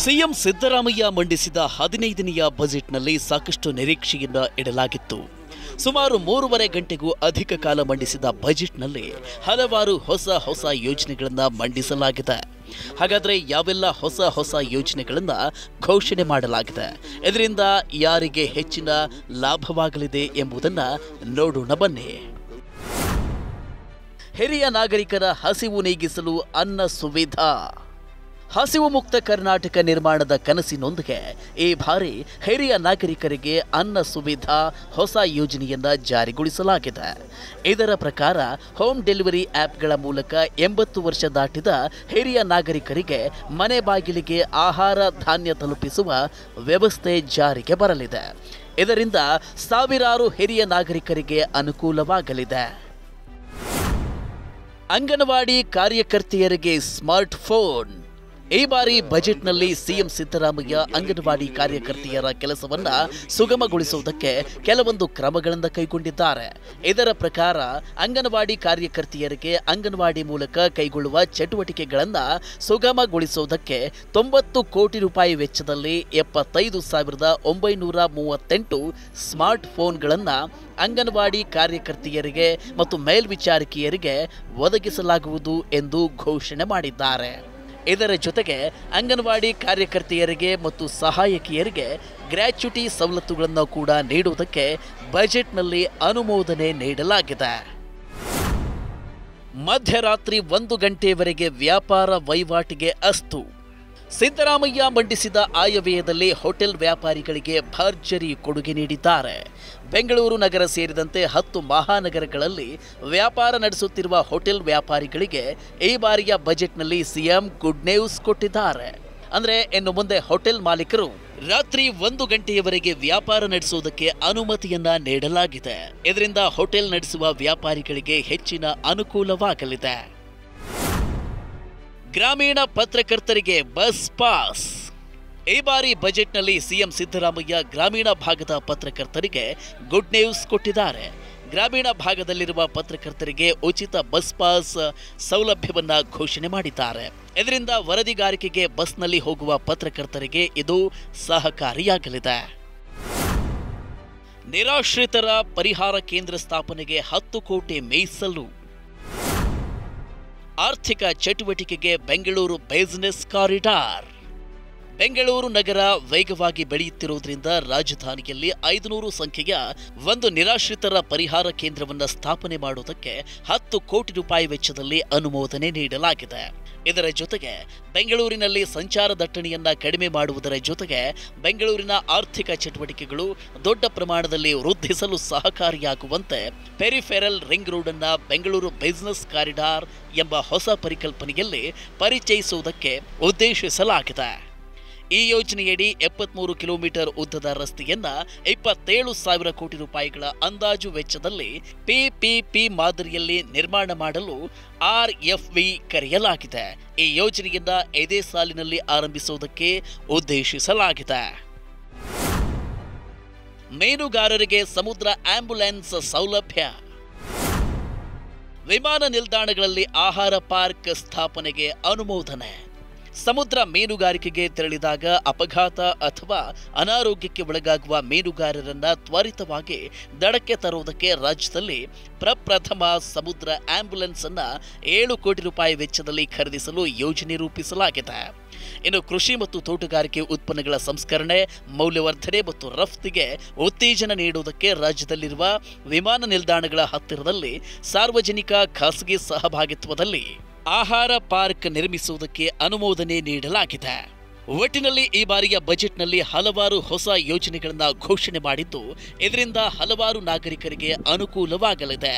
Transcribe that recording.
CM Siddaramaiah ಮಂಡಿಸಿದ 15ನೆಯ ಬಜೆಟ್ನಲ್ಲಿ ಸಾಕಷ್ಟು ನಿರೀಕ್ಷೆಯಿಂದ ಇಡಲಾಗಿತ್ತು. ಸುಮಾರು 3.5 ಗಂಟೆಗೂ ಅಧಿಕ ಕಾಲ ಮಂಡಿಸಿದ ಬಜೆಟ್ನಲ್ಲಿ ಹಲವಾರು ಹೊಸ ಯೋಜನೆಗಳನ್ನು ಮಂಡಿಸಲಾಗಿದೆ. ಹಾಗಾದರೆ ಯಾವೆಲ್ಲ ಹೊಸ ಯೋಜನೆಗಳನ್ನು ಘೋಷಣೆ ಮಾಡಲಾಗಿದೆ, ಇದರಿಂದ ಯಾರಿಗೆ ಹೆಚ್ಚಿನ ಲಾಭವಾಗಲಿದೆ ಎಂಬುದನ್ನು ನೋಡೋಣ ಬನ್ನಿ. ಹಿರಿಯ ನಾಗರಿಕರ ಹಸಿವು ನೀಗಿಸಲು ಅನ್ನ ಸುವಿಧಾ. ಹಸಿವು ಮುಕ್ತ ಕರ್ನಾಟಕ ನಿರ್ಮಾಣದ ಕನಸಿನೊಂದಿಗೆ ಈ ಬಾರಿ ಹಿರಿಯ ನಾಗರಿಕರಿಗೆ ಅನ್ನ ಸುವಿಧಾ ಹೊಸ ಯೋಜನೆಯನ್ನು ಜಾರಿಗೊಳಿಸಲಾಗಿದೆ. ಇದರ ಪ್ರಕಾರ ಹೋಮ್ ಡೆಲಿವರಿ ಆ್ಯಪ್ಗಳ ಮೂಲಕ 80 ವರ್ಷ ದಾಟಿದ ಹಿರಿಯ ನಾಗರಿಕರಿಗೆ ಮನೆ ಬಾಗಿಲಿಗೆ ಆಹಾರ ಧಾನ್ಯ ತಲುಪಿಸುವ ವ್ಯವಸ್ಥೆ ಜಾರಿಗೆ ಬರಲಿದೆ. ಇದರಿಂದ ಸಾವಿರಾರು ಹಿರಿಯ ನಾಗರಿಕರಿಗೆ ಅನುಕೂಲವಾಗಲಿದೆ. ಅಂಗನವಾಡಿ ಕಾರ್ಯಕರ್ತೆಯರಿಗೆ ಸ್ಮಾರ್ಟ್ ಫೋನ್. ಈ ಬಾರಿ ಬಜೆಟ್ನಲ್ಲಿ ಸಿಎಂ ಸಿದ್ದರಾಮಯ್ಯ ಅಂಗನವಾಡಿ ಕಾರ್ಯಕರ್ತೆಯರ ಕೆಲಸವನ್ನು ಸುಗಮಗೊಳಿಸುವುದಕ್ಕೆ ಕೆಲವೊಂದು ಕ್ರಮಗಳನ್ನು ಕೈಗೊಂಡಿದ್ದಾರೆ. ಇದರ ಪ್ರಕಾರ ಅಂಗನವಾಡಿ ಕಾರ್ಯಕರ್ತೆಯರಿಗೆ ಅಂಗನವಾಡಿ ಮೂಲಕ ಕೈಗೊಳ್ಳುವ ಚಟುವಟಿಕೆಗಳನ್ನು ಸುಗಮಗೊಳಿಸುವುದಕ್ಕೆ 90 ಕೋಟಿ ರೂಪಾಯಿ ವೆಚ್ಚದಲ್ಲಿ 75,938 ಸ್ಮಾರ್ಟ್ ಫೋನ್ಗಳನ್ನು ಅಂಗನವಾಡಿ ಕಾರ್ಯಕರ್ತೆಯರಿಗೆ ಮತ್ತು ಮೇಲ್ವಿಚಾರಕಿಯರಿಗೆ ಒದಗಿಸಲಾಗುವುದು ಎಂದು ಘೋಷಣೆ ಮಾಡಿದ್ದಾರೆ. ಇದರ ಜೊತೆಗೆ ಅಂಗನವಾಡಿ ಕಾರ್ಯಕರ್ತೆಯರಿಗೆ ಮತ್ತು ಸಹಾಯಕಿಯರಿಗೆ ಗ್ರ್ಯಾಚ್ಯುಟಿ ಸವಲತ್ತುಗಳನ್ನು ಕೂಡ ನೀಡುವುದಕ್ಕೆ ಬಜೆಟ್ನಲ್ಲಿ ಅನುಮೋದನೆ ನೀಡಲಾಗಿದೆ. ಮಧ್ಯರಾತ್ರಿ 1 ಗಂಟೆಯವರೆಗೆ ವ್ಯಾಪಾರ ವಹಿವಾಟಿಗೆ ಅಸ್ತು. ಸಿದ್ದರಾಮಯ್ಯ ಮಂಡಿಸಿದ ಆಯವ್ಯಯದಲ್ಲಿ ಹೋಟೆಲ್ ವ್ಯಾಪಾರಿಗಳಿಗೆ ಭರ್ಜರಿ ಕೊಡುಗೆ ನೀಡಿದ್ದಾರೆ. ಬೆಂಗಳೂರು ನಗರ ಸೇರಿದಂತೆ 10 ಮಹಾನಗರಗಳಲ್ಲಿ ವ್ಯಾಪಾರ ನಡೆಸುತ್ತಿರುವ ಹೋಟೆಲ್ ವ್ಯಾಪಾರಿಗಳಿಗೆ ಈ ಬಾರಿಯ ಬಜೆಟ್ನಲ್ಲಿ ಸಿಎಂ ಗುಡ್ ನ್ಯೂಸ್ ಕೊಟ್ಟಿದ್ದಾರೆ. ಅಂದರೆ ಇನ್ನು ಮುಂದೆ ಹೋಟೆಲ್ ಮಾಲೀಕರು ರಾತ್ರಿ 1 ಗಂಟೆಯವರೆಗೆ ವ್ಯಾಪಾರ ನಡೆಸುವುದಕ್ಕೆ ಅನುಮತಿಯನ್ನ ನೀಡಲಾಗಿದೆ. ಇದರಿಂದ ಹೋಟೆಲ್ ನಡೆಸುವ ವ್ಯಾಪಾರಿಗಳಿಗೆ ಹೆಚ್ಚಿನ ಅನುಕೂಲವಾಗಲಿದೆ. ಗ್ರಾಮೀಣ ಪತ್ರಕರ್ತರಿಗೆ ಬಸ್ ಪಾಸ್. ಈ ಬಾರಿ ಬಜೆಟ್ನಲ್ಲಿ ಸಿಎಂ ಸಿದ್ದರಾಮಯ್ಯ ಗ್ರಾಮೀಣ ಭಾಗದ ಪತ್ರಕರ್ತರಿಗೆ ಗುಡ್ ನ್ಯೂಸ್ ಕೊಟ್ಟಿದ್ದಾರೆ. ಗ್ರಾಮೀಣ ಭಾಗದಲ್ಲಿರುವ ಪತ್ರಕರ್ತರಿಗೆ ಉಚಿತ ಬಸ್ ಪಾಸ್ ಸೌಲಭ್ಯವನ್ನು ಘೋಷಣೆ ಮಾಡಿದ್ದಾರೆ. ಇದರಿಂದ ವರದಿಗಾರಿಕೆಗೆ ಬಸ್ನಲ್ಲಿ ಹೋಗುವ ಪತ್ರಕರ್ತರಿಗೆ ಇದು ಸಹಕಾರಿಯಾಗಲಿದೆ. ನಿರಾಶ್ರಿತರ ಪರಿಹಾರ ಕೇಂದ್ರ ಸ್ಥಾಪನೆಗೆ 10 ಕೋಟಿ ಮೀಸಲು. ಆರ್ಥಿಕ ಚಟುವಟಿಕೆಗೆ ಬೆಂಗಳೂರು ಬಿಸಿನೆಸ್ ಕಾರಿಡಾರ್. ಬೆಂಗಳೂರು ನಗರ ವೇಗವಾಗಿ ಬೆಳೆಯುತ್ತಿರುವುದರಿಂದ ರಾಜಧಾನಿಯಲ್ಲಿ 500 ಸಂಖ್ಯೆಯ ಒಂದು ನಿರಾಶ್ರಿತರ ಪರಿಹಾರ ಕೇಂದ್ರವನ್ನು ಸ್ಥಾಪನೆ ಮಾಡುವುದಕ್ಕೆ 10 ಕೋಟಿ ರೂಪಾಯಿ ವೆಚ್ಚದಲ್ಲಿ ಅನುಮೋದನೆ ನೀಡಲಾಗಿದೆ. ಇದರ ಜೊತೆಗೆ ಬೆಂಗಳೂರಿನಲ್ಲಿ ಸಂಚಾರ ದಟ್ಟಣೆಯನ್ನ ಕಡಿಮೆ ಮಾಡುವುದರ ಜೊತೆಗೆ ಬೆಂಗಳೂರಿನ ಆರ್ಥಿಕ ಚಟುವಟಿಕೆಗಳು ದೊಡ್ಡ ಪ್ರಮಾಣದಲ್ಲಿ ವೃದ್ಧಿಸಲು ಸಹಕಾರಿಯಾಗುವಂತೆ ಪೆರಿಫೆರಲ್ ರಿಂಗ್ ರೋಡ್ ಅನ್ನು ಬೆಂಗಳೂರು ಬಿಸಿನೆಸ್ ಕಾರಿಡಾರ್ ಎಂಬ ಹೊಸ ಪರಿಕಲ್ಪನೆಯಲ್ಲಿ ಪರಿಚಯಿಸುವುದಕ್ಕೆ ಉದ್ದೇಶಿಸಲಾಗಿದೆ. ಈ ಯೋಜನೆಯಡಿ 73 ಕಿಲೋಮೀಟರ್ ಉದ್ದದ ರಸ್ತೆಯನ್ನ 27,000 ಕೋಟಿ ರೂಪಾಯಿಗಳ ಅಂದಾಜು ವೆಚ್ಚದಲ್ಲಿ ಪಿಪಿಪಿ ಮಾದರಿಯಲ್ಲಿ ನಿರ್ಮಾಣ ಮಾಡಲು RFV ಕರೆಯಲಾಗಿದೆ. ಈ ಯೋಜನೆಯನ್ನ ಇದೇ ಸಾಲಿನಲ್ಲಿ ಆರಂಭಿಸುವುದಕ್ಕೆ ಉದ್ದೇಶಿಸಲಾಗಿದೆ. ಮೀನುಗಾರರಿಗೆ ಸಮುದ್ರ ಆಂಬ್ಯುಲೆನ್ಸ್ ಸೌಲಭ್ಯ. ವಿಮಾನ ನಿಲ್ದಾಣಗಳಲ್ಲಿ ಆಹಾರ ಪಾರ್ಕ್ ಸ್ಥಾಪನೆಗೆ ಅನುಮೋದನೆ. ಸಮುದ್ರ ಮೀನುಗಾರಿಕೆಗೆ ತೆರಳಿದಾಗ ಅಪಘಾತ ಅಥವಾ ಅನಾರೋಗ್ಯಕ್ಕೆ ಒಳಗಾಗುವ ಮೀನುಗಾರರನ್ನ ತ್ವರಿತವಾಗಿ ದಡಕ್ಕೆ ತರುವುದಕ್ಕೆ ರಾಜ್ಯದಲ್ಲಿ ಪ್ರಪ್ರಥಮ ಸಮುದ್ರ ಆಂಬ್ಯುಲೆನ್ಸ್ ಅನ್ನು 7 ಕೋಟಿ ರೂಪಾಯಿ ವೆಚ್ಚದಲ್ಲಿ ಖರೀದಿಸಲು ಯೋಜನೆ ರೂಪಿಸಲಾಗಿದೆ. ಇನ್ನು ಕೃಷಿ ಮತ್ತು ತೋಟಗಾರಿಕೆ ಉತ್ಪನ್ನಗಳ ಸಂಸ್ಕರಣೆ, ಮೌಲ್ಯವರ್ಧನೆ ಮತ್ತು ರಫ್ತಿಗೆ ಉತ್ತೇಜನ ನೀಡುವುದಕ್ಕೆ ರಾಜ್ಯದಲ್ಲಿರುವ ವಿಮಾನ ನಿಲ್ದಾಣಗಳ ಹತ್ತಿರದಲ್ಲಿ ಸಾರ್ವಜನಿಕ ಖಾಸಗಿ ಸಹಭಾಗಿತ್ವದಲ್ಲಿ ಆಹಾರ ಪಾರ್ಕ್ ನಿರ್ಮಿಸುವುದಕ್ಕೆ ಅನುಮೋದನೆ ನೀಡಲಾಗಿದೆ. ಒಟ್ಟಿನಲ್ಲಿ ಈ ಬಾರಿಯ ಬಜೆಟ್ನಲ್ಲಿ ಹಲವಾರು ಹೊಸ ಯೋಜನೆಗಳನ್ನು ಘೋಷಣೆ ಮಾಡಿದ್ದು, ಇದರಿಂದ ಹಲವಾರು ನಾಗರಿಕರಿಗೆ ಅನುಕೂಲವಾಗಲಿದೆ.